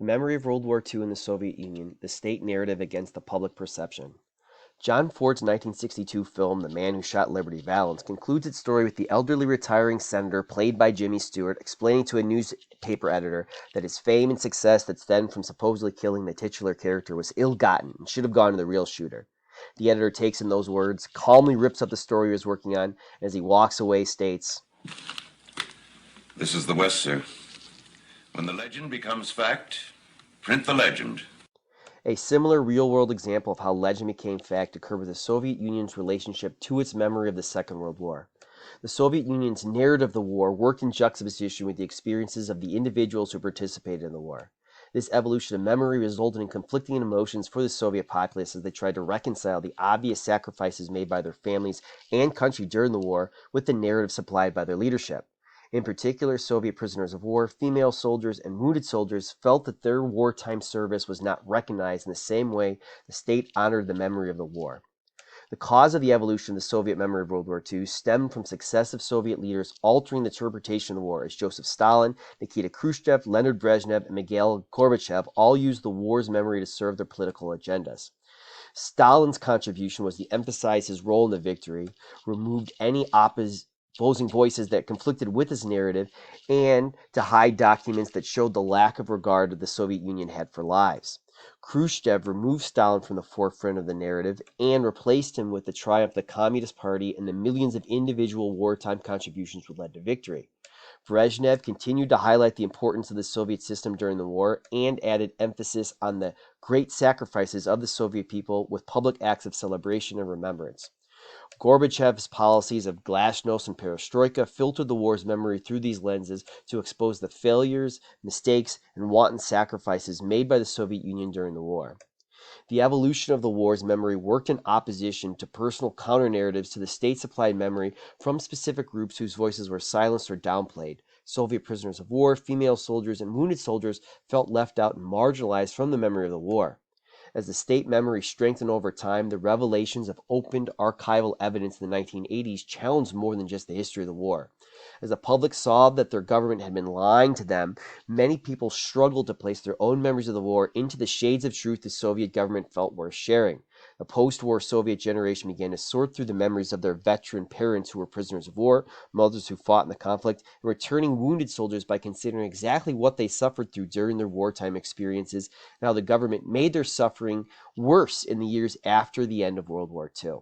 The Memory of World War II in the Soviet Union, the State Narrative Against the Public Perception. John Ford's 1962 film, The Man Who Shot Liberty Valance, concludes its story with the elderly retiring senator, played by Jimmy Stewart, explaining to a newspaper editor that his fame and success that stemmed from supposedly killing the titular character was ill-gotten and should have gone to the real shooter. The editor takes in those words, calmly rips up the story he was working on, and as he walks away states, "This is the West, sir. When the legend becomes fact, print the legend." A similar real-world example of how legend became fact occurred with the Soviet Union's relationship to its memory of the Second World War. The Soviet Union's narrative of the war worked in juxtaposition with the experiences of the individuals who participated in the war. This evolution of memory resulted in conflicting emotions for the Soviet populace as they tried to reconcile the obvious sacrifices made by their families and country during the war with the narrative supplied by their leadership. In particular, Soviet prisoners of war, female soldiers, and wounded soldiers felt that their wartime service was not recognized in the same way the state honored the memory of the war. The cause of the evolution of the Soviet memory of World War II stemmed from successive Soviet leaders altering the interpretation of the war, as Joseph Stalin, Nikita Khrushchev, Leonid Brezhnev, and Mikhail Gorbachev all used the war's memory to serve their political agendas. Stalin's contribution was to emphasize his role in the victory, removed any opposing voices that conflicted with his narrative, and to hide documents that showed the lack of regard that the Soviet Union had for lives. Khrushchev removed Stalin from the forefront of the narrative and replaced him with the triumph of the Communist Party and the millions of individual wartime contributions which led to victory. Brezhnev continued to highlight the importance of the Soviet system during the war and added emphasis on the great sacrifices of the Soviet people with public acts of celebration and remembrance. Gorbachev's policies of glasnost and perestroika filtered the war's memory through these lenses to expose the failures, mistakes, and wanton sacrifices made by the Soviet Union during the war. The evolution of the war's memory worked in opposition to personal counter-narratives to the state-supplied memory from specific groups whose voices were silenced or downplayed. Soviet prisoners of war, female soldiers, and wounded soldiers felt left out and marginalized from the memory of the war. As the state memory strengthened over time, the revelations of opened archival evidence in the 1980s challenged more than just the history of the war. As the public saw that their government had been lying to them, many people struggled to place their own memories of the war into the shades of truth the Soviet government felt worth sharing. The post-war Soviet generation began to sort through the memories of their veteran parents who were prisoners of war, mothers who fought in the conflict, and returning wounded soldiers by considering exactly what they suffered through during their wartime experiences and how the government made their suffering worse in the years after the end of World War II.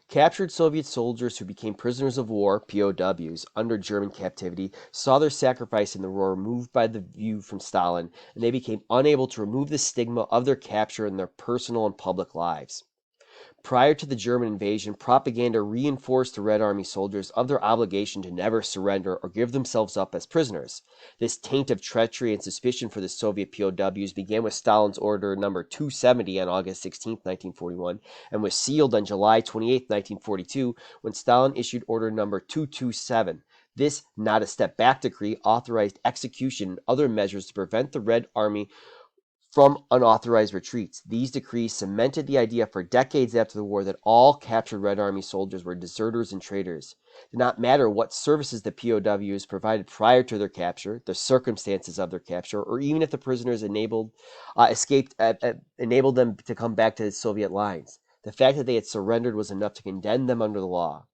Captured Soviet soldiers who became prisoners of war, POWs, under German captivity saw their sacrifice in the war removed by the view from Stalin, and they became unable to remove the stigma of their capture in their personal and public lives. Prior to the German invasion, propaganda reinforced the Red Army soldiers of their obligation to never surrender or give themselves up as prisoners. This taint of treachery and suspicion for the Soviet POWs began with Stalin's Order number 270 on August 16, 1941, and was sealed on July 28, 1942, when Stalin issued Order number 227. This not a step back decree authorized execution and other measures to prevent the Red Army from unauthorized retreats. These decrees cemented the idea for decades after the war that all captured Red Army soldiers were deserters and traitors. It did not matter what services the POWs provided prior to their capture, the circumstances of their capture, or even if the prisoners enabled them to come back to the Soviet lines. The fact that they had surrendered was enough to condemn them under the law.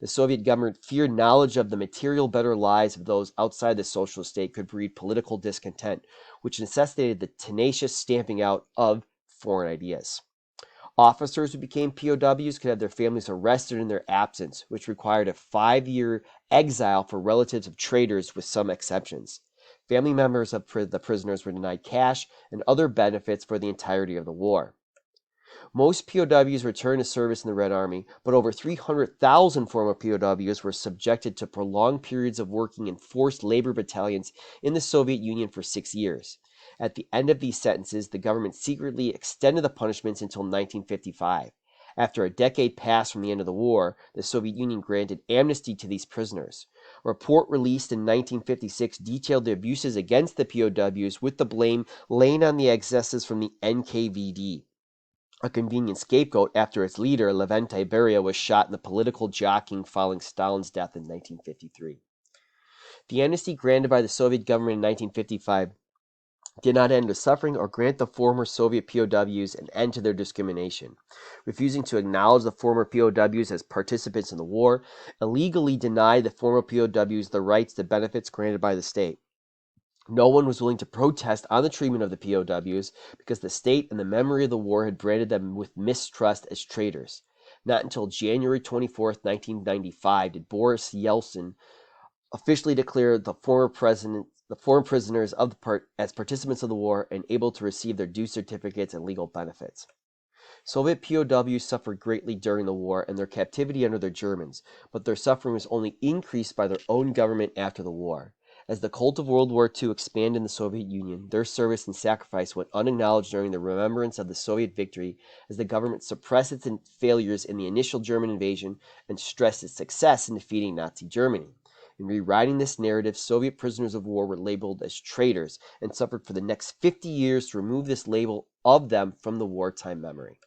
The Soviet government feared knowledge of the material better lives of those outside the socialist state could breed political discontent, which necessitated the tenacious stamping out of foreign ideas. Officers who became POWs could have their families arrested in their absence, which required a 5-year exile for relatives of traitors with some exceptions. Family members of the prisoners were denied cash and other benefits for the entirety of the war. Most POWs returned to service in the Red Army, but over 300,000 former POWs were subjected to prolonged periods of working in forced labor battalions in the Soviet Union for 6 years. At the end of these sentences, the government secretly extended the punishments until 1955. After a decade passed from the end of the war, the Soviet Union granted amnesty to these prisoners. A report released in 1956 detailed the abuses against the POWs, with the blame laying on the excesses from the NKVD, a convenient scapegoat after its leader, Levente Beria, was shot in the political jockeying following Stalin's death in 1953. The amnesty granted by the Soviet government in 1955 did not end the suffering or grant the former Soviet POWs an end to their discrimination. Refusing to acknowledge the former POWs as participants in the war illegally denied the former POWs the rights to benefits granted by the state. No one was willing to protest on the treatment of the POWs because the state and the memory of the war had branded them with mistrust as traitors. Not until January 24, 1995, did Boris Yeltsin officially declare the former prisoners of the part as participants of the war and able to receive their due certificates and legal benefits. Soviet POWs suffered greatly during the war and their captivity under the Germans, but their suffering was only increased by their own government after the war. As the cult of World War II expanded in the Soviet Union, their service and sacrifice went unacknowledged during the remembrance of the Soviet victory as the government suppressed its failures in the initial German invasion and stressed its success in defeating Nazi Germany. In rewriting this narrative, Soviet prisoners of war were labeled as traitors and suffered for the next 50 years to remove this label of them from the wartime memory.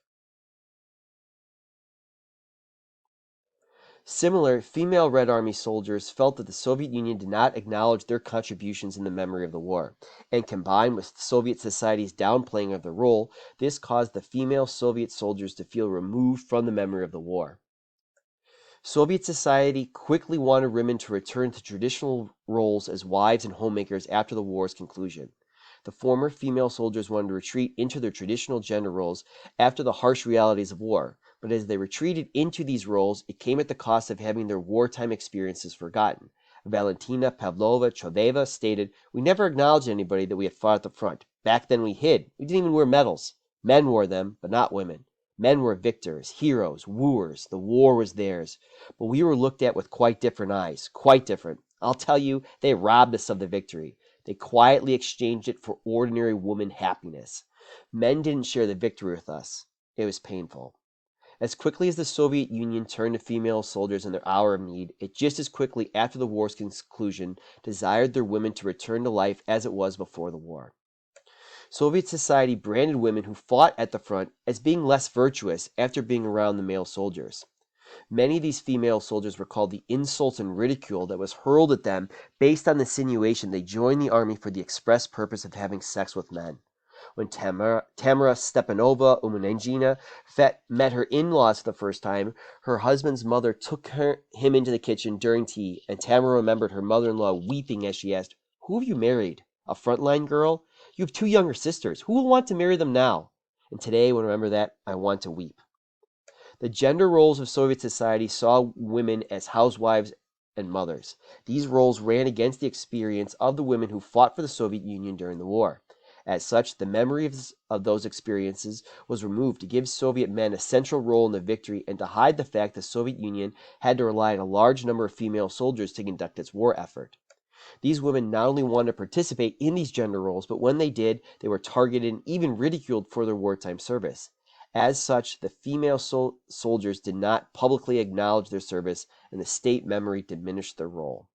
Similar, female Red Army soldiers felt that the Soviet Union did not acknowledge their contributions in the memory of the war, and combined with Soviet society's downplaying of their role, this caused the female Soviet soldiers to feel removed from the memory of the war. Soviet society quickly wanted women to return to traditional roles as wives and homemakers after the war's conclusion. The former female soldiers wanted to retreat into their traditional gender roles after the harsh realities of war, but as they retreated into these roles, it came at the cost of having their wartime experiences forgotten. Valentina Pavlova Choveva stated, "We never acknowledged anybody that we had fought at the front. Back then we hid. We didn't even wear medals. Men wore them, but not women. Men were victors, heroes, wooers. The war was theirs. But we were looked at with quite different eyes. Quite different. I'll tell you, they robbed us of the victory. They quietly exchanged it for ordinary woman happiness. Men didn't share the victory with us. It was painful." As quickly as the Soviet Union turned to female soldiers in their hour of need, it just as quickly after the war's conclusion desired their women to return to life as it was before the war. Soviet society branded women who fought at the front as being less virtuous after being around the male soldiers. Many of these female soldiers recalled the insult and ridicule that was hurled at them based on the insinuation they joined the army for the express purpose of having sex with men. When Tamara Stepanova Umanengina met her in-laws for the first time, her husband's mother took him into the kitchen during tea, and Tamara remembered her mother-in-law weeping as she asked, "Who have you married? A frontline girl? You have two younger sisters. Who will want to marry them now?" And today, when I remember that, I want to weep. The gender roles of Soviet society saw women as housewives and mothers. These roles ran against the experience of the women who fought for the Soviet Union during the war. As such, the memory of those experiences was removed to give Soviet men a central role in the victory and to hide the fact the Soviet Union had to rely on a large number of female soldiers to conduct its war effort. These women not only wanted to participate in these gender roles, but when they did, they were targeted and even ridiculed for their wartime service. As such, the female soldiers did not publicly acknowledge their service, and the state memory diminished their role.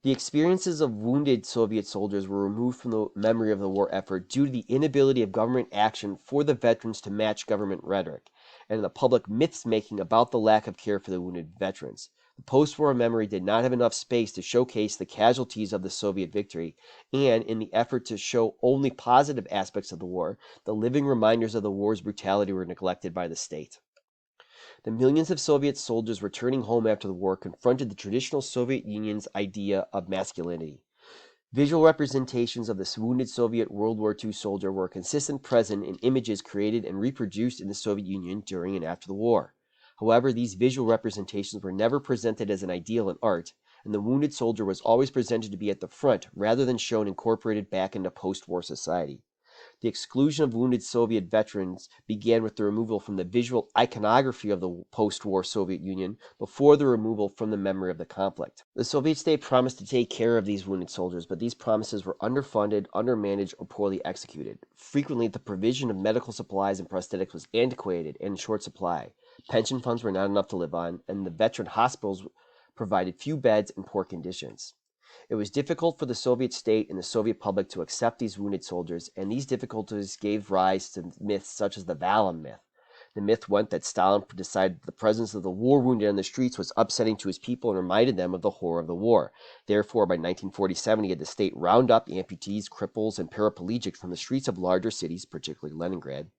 The experiences of wounded Soviet soldiers were removed from the memory of the war effort due to the inability of government action for the veterans to match government rhetoric, and the public myths making about the lack of care for the wounded veterans. The post-war memory did not have enough space to showcase the casualties of the Soviet victory, and in the effort to show only positive aspects of the war, the living reminders of the war's brutality were neglected by the state. The millions of Soviet soldiers returning home after the war confronted the traditional Soviet Union's idea of masculinity. Visual representations of this wounded Soviet World War II soldier were a consistent present in images created and reproduced in the Soviet Union during and after the war. However, these visual representations were never presented as an ideal in art, and the wounded soldier was always presented to be at the front rather than shown incorporated back into post-war society. The exclusion of wounded Soviet veterans began with the removal from the visual iconography of the post-war Soviet Union before the removal from the memory of the conflict. The Soviet state promised to take care of these wounded soldiers, but these promises were underfunded, undermanaged, or poorly executed. Frequently, the provision of medical supplies and prosthetics was antiquated and in short supply. Pension funds were not enough to live on, and the veteran hospitals provided few beds and poor conditions. It was difficult for the Soviet state and the Soviet public to accept these wounded soldiers, and these difficulties gave rise to myths such as the Valin myth. The myth went that Stalin decided the presence of the war wounded on the streets was upsetting to his people and reminded them of the horror of the war. Therefore, by 1947, he had the state round up amputees, cripples, and paraplegics from the streets of larger cities, particularly Leningrad,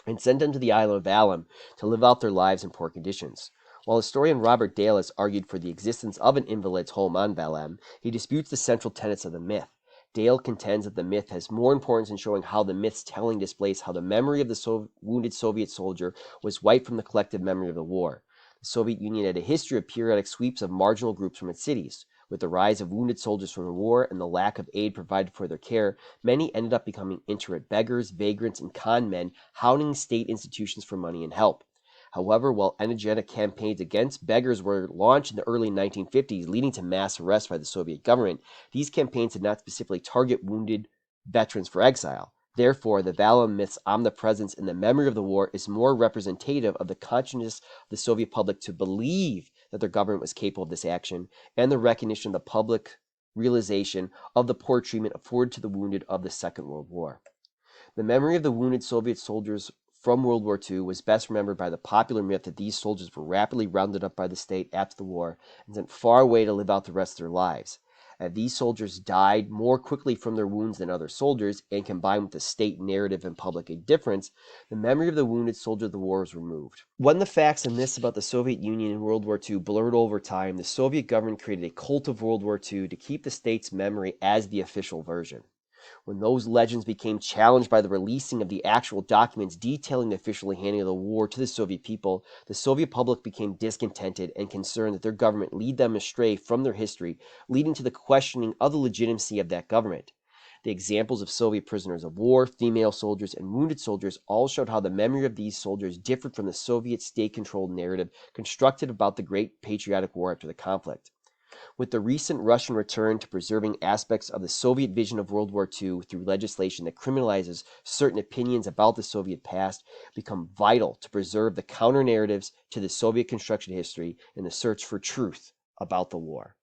and sent them to the island of Valum to live out their lives in poor conditions. While historian Robert Dale has argued for the existence of an invalid's home on Valum, he disputes the central tenets of the myth. Dale contends that the myth has more importance in showing how the myth's telling displays how the memory of the wounded Soviet soldier was wiped from the collective memory of the war. The Soviet Union had a history of periodic sweeps of marginal groups from its cities. With the rise of wounded soldiers from the war and the lack of aid provided for their care, many ended up becoming interment beggars, vagrants, and con men, hounding state institutions for money and help. However, while energetic campaigns against beggars were launched in the early 1950s, leading to mass arrests by the Soviet government, these campaigns did not specifically target wounded veterans for exile. Therefore, the Valum myth's omnipresence in the memory of the war is more representative of the consciousness of the Soviet public to believe that their government was capable of this action, and the recognition of the public realization of the poor treatment afforded to the wounded of the Second World War. The memory of the wounded Soviet soldiers from World War II was best remembered by the popular myth that these soldiers were rapidly rounded up by the state after the war and sent far away to live out the rest of their lives. As these soldiers died more quickly from their wounds than other soldiers, and combined with the state narrative and public indifference, the memory of the wounded soldier of the war was removed. When the facts and myths about the Soviet Union in World War II blurred over time, the Soviet government created a cult of World War II to keep the state's memory as the official version. When those legends became challenged by the releasing of the actual documents detailing the official handling of the war to the Soviet people, the Soviet public became discontented and concerned that their government lead them astray from their history, leading to the questioning of the legitimacy of that government. The examples of Soviet prisoners of war, female soldiers, and wounded soldiers all showed how the memory of these soldiers differed from the Soviet state-controlled narrative constructed about the Great Patriotic War after the conflict. With the recent Russian return to preserving aspects of the Soviet vision of World War II through legislation that criminalizes certain opinions about the Soviet past, become vital to preserve the counter-narratives to the Soviet construction history in the search for truth about the war.